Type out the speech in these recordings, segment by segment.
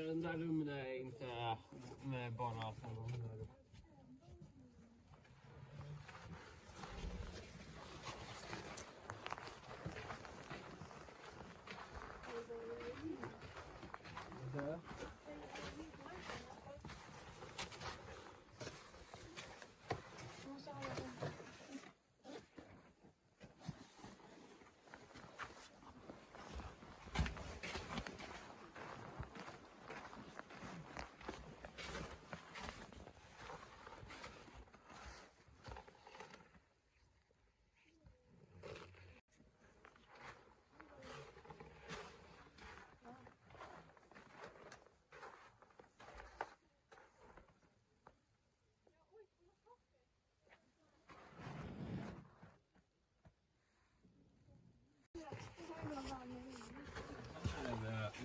den där rummen är inte med bara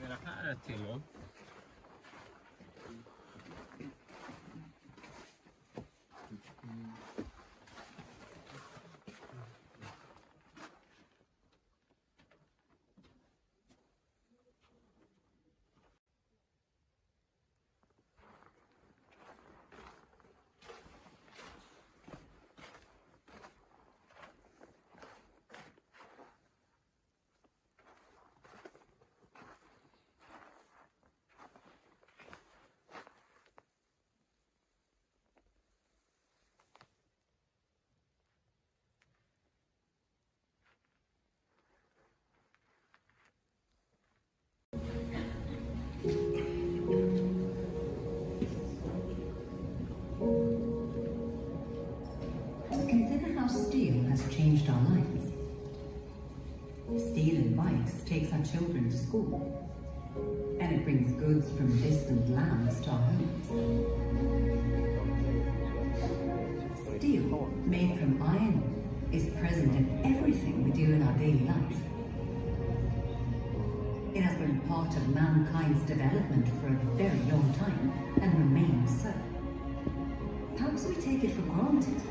det här till då. Consider how steel has changed our lives. Steel and bikes takes our children to school, and it brings goods from distant lands to our homes. Steel, made from iron, is present in everything we do in our daily life. It has been part of mankind's development for a very long time, and remains so. Perhaps we take it for granted.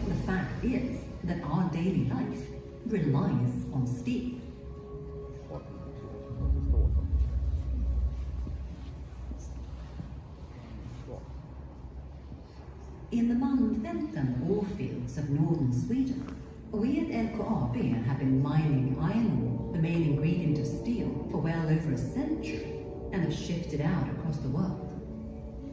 The fact is that our daily life relies on steel. In the Malmfälten ore fields of northern Sweden, we at LKAB have been mining iron ore, the main ingredient of steel, for well over a century, and have shipped it out across the world.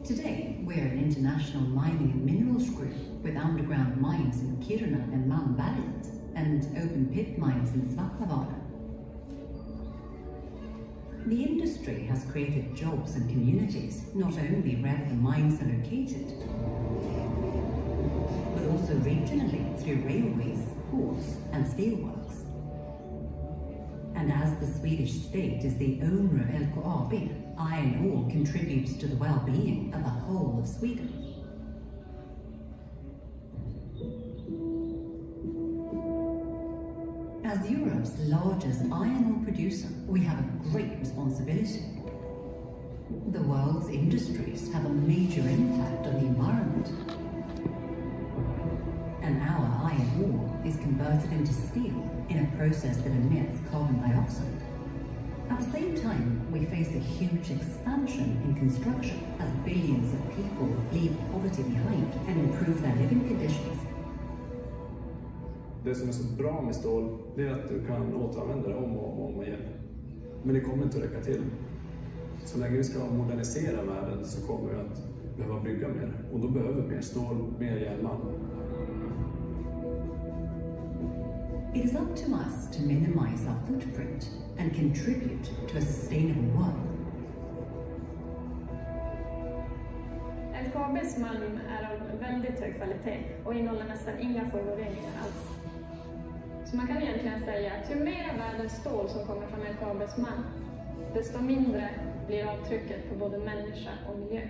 Today, we're an international mining and minerals group with underground mines in Kiruna and Malmberget, and open pit mines in Svappavaara. The industry has created jobs and communities, not only wherever the mines are located, but also regionally through railways, ports and steelworks. And as the Swedish state is the owner of LKAB, iron ore contributes to the well-being of the whole of Sweden. As Europe's largest iron ore producer, we have a great responsibility. The world's industries have a major impact on the environment. And our iron ore is converted into steel in a process that emits carbon dioxide. At the same time, we face a huge expansion in construction as billions of people leave poverty behind and improve their living conditions. Det som är så bra med stål, det är att du kan återanvända det om och om igen. Men det kommer inte att räcka till. Så länge vi ska modernisera världen så kommer vi att behöva bygga mer. Och då behöver vi mer stål, mer järnmalm. It is up to us to minimize our footprint and contribute to a sustainable world. LKABs malm är av väldigt hög kvalitet och innehåller nästan inga föroreningar alls. Så man kan egentligen säga att ju mer av världens stål som kommer från LKABs malm, desto mindre blir avtrycket på både människa och miljö.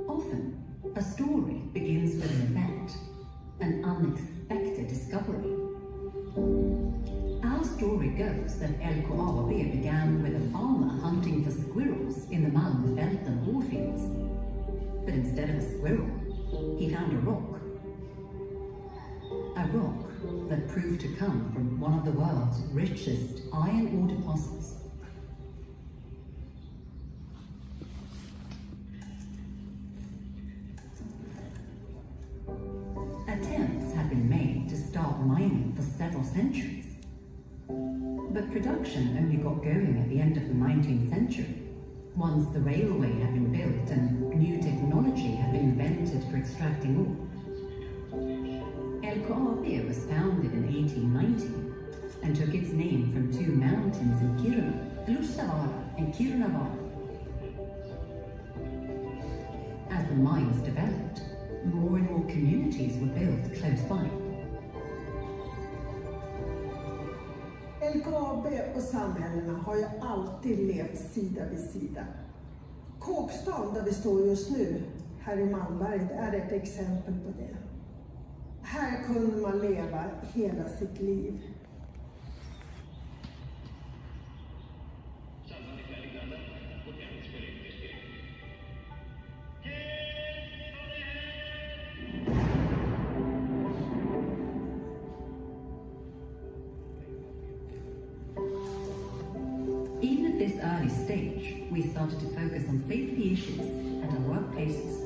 Often, a story begins with an event, an unexpected discovery. Our story goes that LKAB began with a farmer hunting for squirrels in the Malmfälten ore fields. But instead of a squirrel, he found a rock. A rock that proved to come from one of the world's richest iron ore deposits. Attempts had been made to start mining for several centuries, but production only got going at the end of the 19th century, once the railway had been built and new technology had been invented for extracting ore. LKAB was founded in 1890 and took its name from two mountains in Kiruna, Lussavaara and Kirunavaara. As the mines developed, more and more communities were built close by. LKAB och samhällena har ju alltid levt sida vid sida. Kåkstaden där vi står just nu, här i Malmberget, är ett exempel på det. Här kunde man leva hela sitt liv. Even at this early stage, we started to focus on safety issues at our workplaces.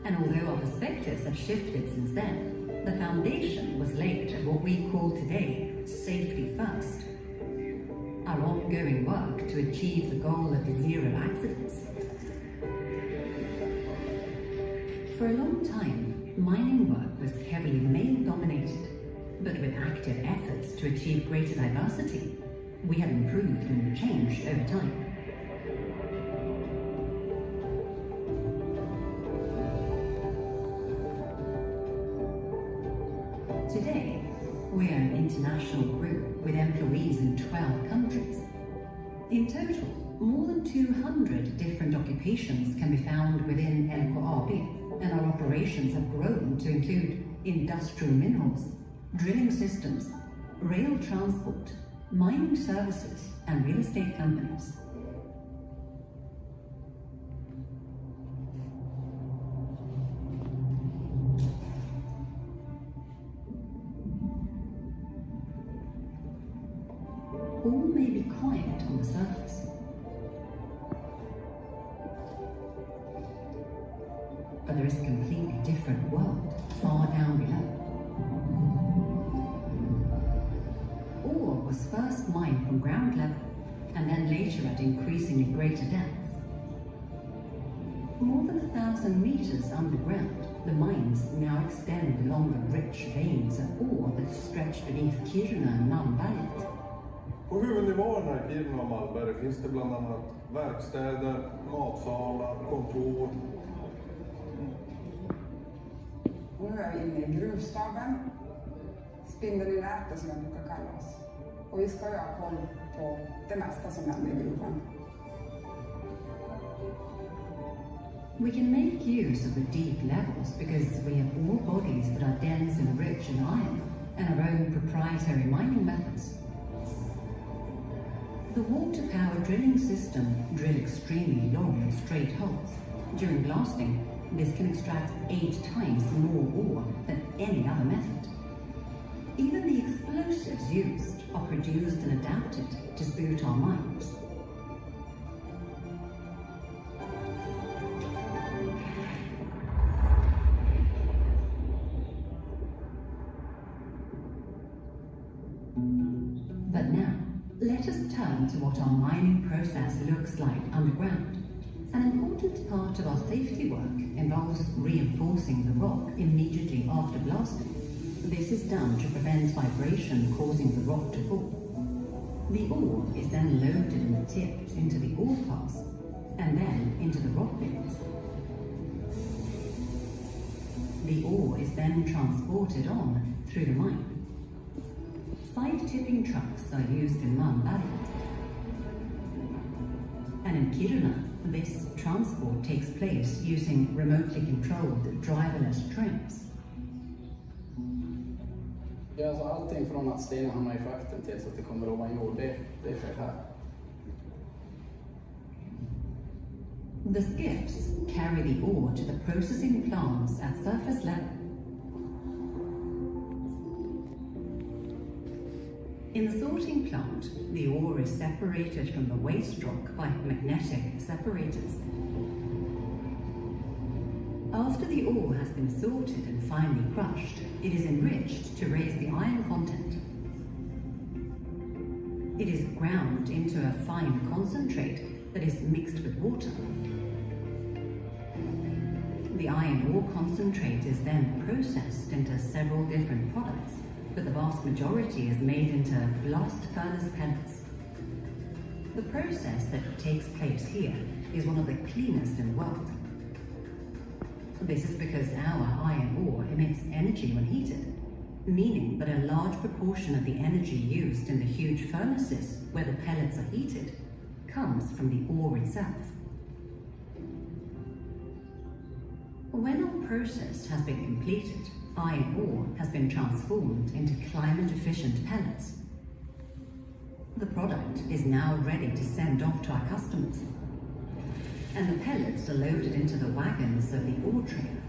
And although our perspectives have shifted since then, the foundation was laid at what we call today safety first. Our ongoing work to achieve the goal of zero accidents. For a long time, mining work was heavily male-dominated, but with active efforts to achieve greater diversity, we have improved and changed over time. Today, we are an international group with employees in 12 countries. In total, more than 200 different occupations can be found within LKAB, and our operations have grown to include industrial minerals, drilling systems, rail transport, mining services, and real estate companies. All may be quiet on the surface, but there is a completely different world far down below. Ore was first mined from ground level and then later at increasingly greater depths. More than 1,000 meters underground, the mines now extend along the rich veins of ore that stretch beneath Kiruna and Malmberget. På huvudnivåerna i Kiruna och Malmberget finns det bland annat verkstäder, matsalar, kontor. Och nu är vi inne i gruvstaben, spindeln i nätet som jag brukar kalla oss. Och vi ska ju ha koll på det mesta som händer i gruvan. We can make use of the deep levels because we have ore bodies that are dense and rich in iron and our own proprietary mining methods. The water-powered drilling system drill extremely long and straight holes. During blasting, this can extract 8 times more ore than any other method. Even the explosives used are produced and adapted to suit our mines. But now, let us turn to what our mining process looks like underground. An important part of our safety work involves reinforcing the rock immediately after blasting. This is done to prevent vibration causing the rock to fall. The ore is then loaded and tipped into the ore pass, and then into the rock bins. The ore is then transported on through the mine. Side tipping trucks are used in Malmberget. And in Kiruna, this transport takes place using remotely controlled driverless trains. Ja, alltså allting från att stenen hamnar i schakten tills att det kommer ovan jord, det sker här. The skips carry the ore to the processing plants at surface level. In the sorting plant, the ore is separated from the waste rock by magnetic separators. After the ore has been sorted and finely crushed, it is enriched to raise the iron content. It is ground into a fine concentrate that is mixed with water. The iron ore concentrate is then processed into several different products, but the vast majority is made into blast furnace pellets. The process that takes place here is one of the cleanest in the world. This is because our iron ore emits energy when heated, meaning that a large proportion of the energy used in the huge furnaces where the pellets are heated comes from the ore itself. When our process has been completed, iron ore has been transformed into climate-efficient pellets. The product is now ready to send off to our customers, and the pellets are loaded into the wagons of the ore trailer.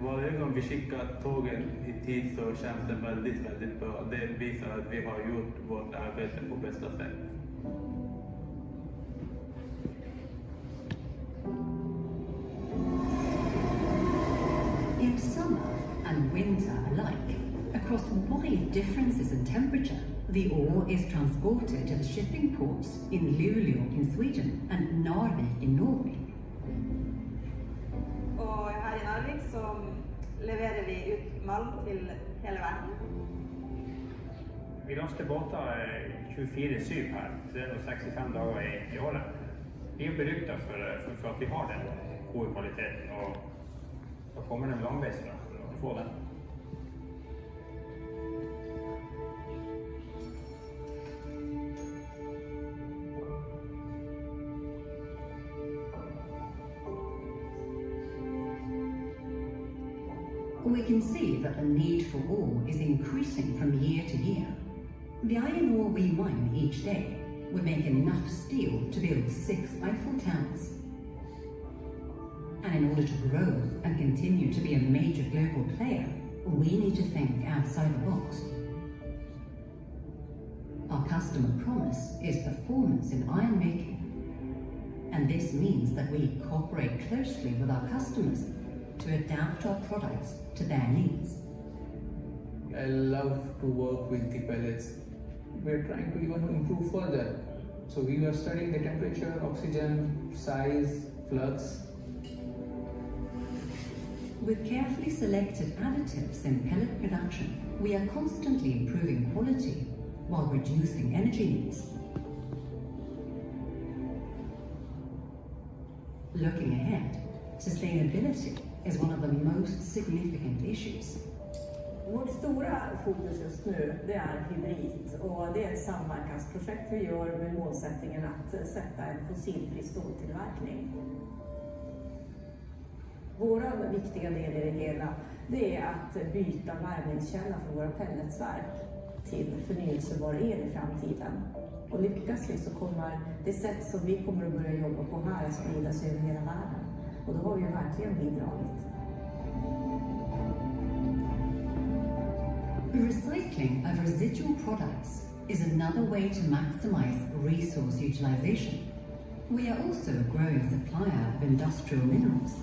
Varje gång vi skickar tågen i tid så känns det väldigt bra. Det visar att vi har gjort vårt arbete på bästa sätt. In summer and winter alike, across wide differences in temperature, the ore is transported to the shipping ports in Luleå in Sweden and Narvik in Norway. Och här i Narvik så levererar vi ut malm till hela världen. Vi laster båtar 24/7 här, 365 dagar i året. Vi är beryktade för att vi har den goda kvaliteten och då kommer den långvägs för att få den. We can see that the need for ore is increasing from year to year. The iron ore we mine each day would make enough steel to build 6 Eiffel Towers. And in order to grow and continue to be a major global player, we need to think outside the box. Our customer promise is performance in iron making. And this means that we cooperate closely with our customers to adapt our products to their needs. I love to work with the pellets. We're trying to even improve further. So we are studying the temperature, oxygen, size, flux. With carefully selected additives in pellet production, we are constantly improving quality while reducing energy needs. Looking ahead, sustainability is one of the most significant issues. Vårt stora fokus just nu det är hybrid och det är ett samverkansprojekt vi gör med målsättningen att sätta en fossilfri ståltillverkning. Vår viktiga del i det hela det är att byta värmningskälla för våra pelletsverk till förnyelsebar el i framtiden. Och lyckas vi så kommer det sätt som vi kommer att börja jobba på här att sprida sig över hela världen. Och då har vi verkligen bidragit. Recycling of residual products is another way to maximize resource utilization. We are also a growing supplier of industrial minerals.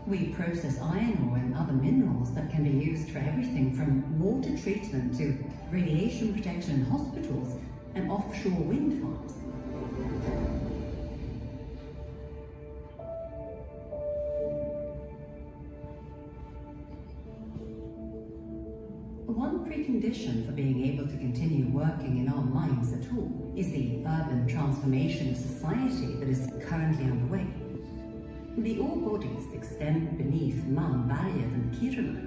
We process iron ore and other minerals that can be used for everything from water treatment to radiation protection in hospitals and offshore wind farms. One precondition for being able to continue working in our mines at all is the urban transformation of society that is currently underway. The ore bodies extend beneath Malmberget and Kiruna,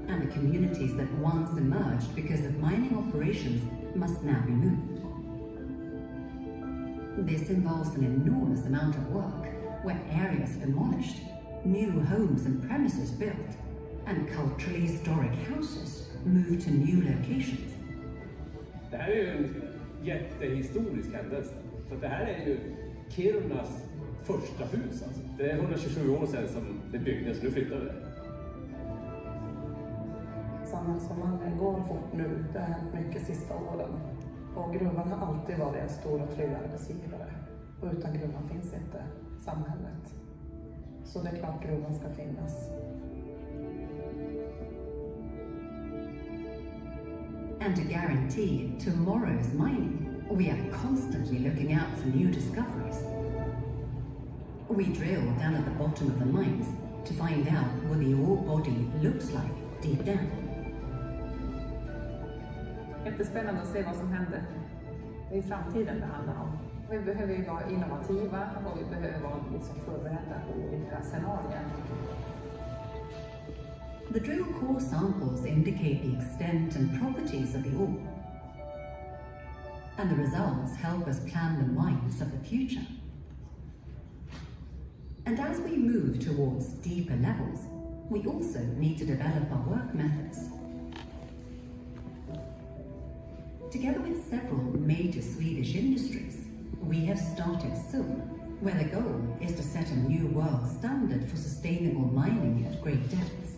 and the communities that once emerged because of mining operations must now be moved. This involves an enormous amount of work, where areas are demolished, new homes and premises built, and culturally historic houses moved to new locations. Det här är ju en jättehistorisk händelse. Så det här är ju Kirunas första hus. Alltså. Det är 127 år sedan som det byggdes, nu flyttar det. samhällsomvandling går fort nu. Det har hänt mycket sista åren. Och gruvan har alltid varit en stor och trygg arbetsgivare. Och utan gruvan finns inte samhället. Så det är klart gruvan ska finnas. And to guarantee tomorrow's mining, we are constantly looking out for new discoveries. We drill down at the bottom of the mines to find out what the ore body looks like deep down. Jättespännande att se vad som händer i framtiden det handlar om. Vi behöver ju vara innovativa och vi behöver vara förberedda på olika scenarier. The drill core samples indicate the extent and properties of the ore. And the results help us plan the mines of the future. And as we move towards deeper levels, we also need to develop our work methods. Together with several major Swedish industries, we have started soon, where the goal is to set a new world standard for sustainable mining at great depths.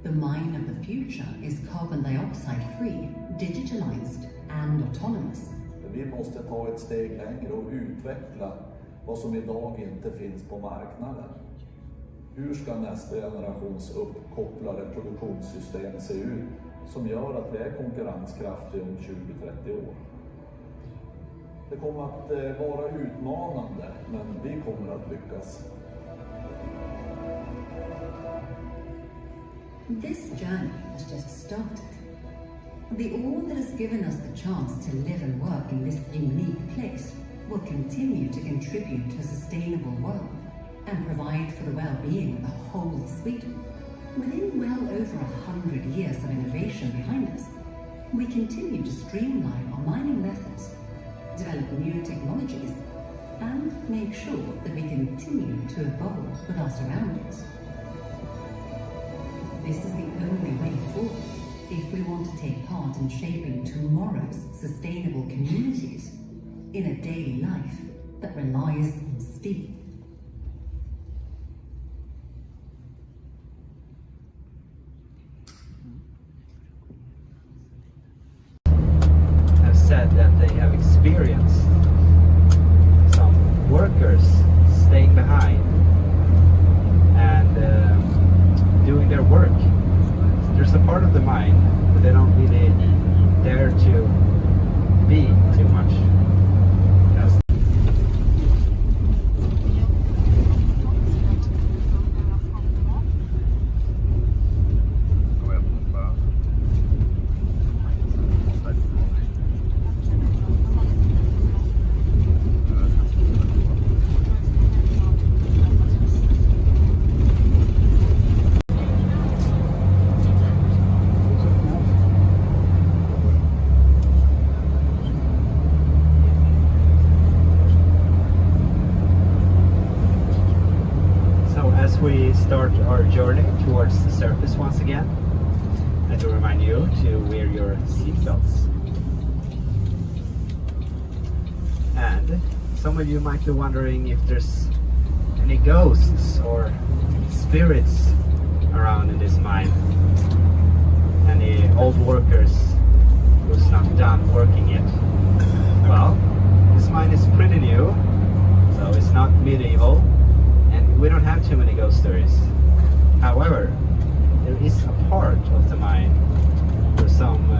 The mine of the future is carbon dioxide free, digitalized and autonomous. Vi måste ta ett steg längre och utveckla vad som idag inte finns på marknaden. Hur ska nästa generations uppkopplade produktionssystem se ut som gör att vi är konkurrenskraftiga om 20-30 år? Det kommer att vara utmanande, men vi kommer att lyckas. This journey has just started. The ore that has given us the chance to live and work in this unique place will continue to contribute to a sustainable world and provide for the well-being of the whole of Sweden. Within well over 100 years of innovation behind us, we continue to streamline our mining methods, develop new technologies, and make sure that we continue to evolve with our surroundings. This is the only way forward if we want to take part in shaping tomorrow's sustainable communities in a daily life that relies on speed. Have said that they have experienced some workers staying behind and doing their work. So there's a part of the mine where they don't really dare to be too much. We start our journey towards the surface once again, and to remind you to wear your seatbelts. And some of you might be wondering if there's any ghosts or spirits around in this mine. Any old workers who's not done working yet. Well, this mine is pretty new, so it's not medieval. We don't have too many ghost stories. However, there is a part of the mine where some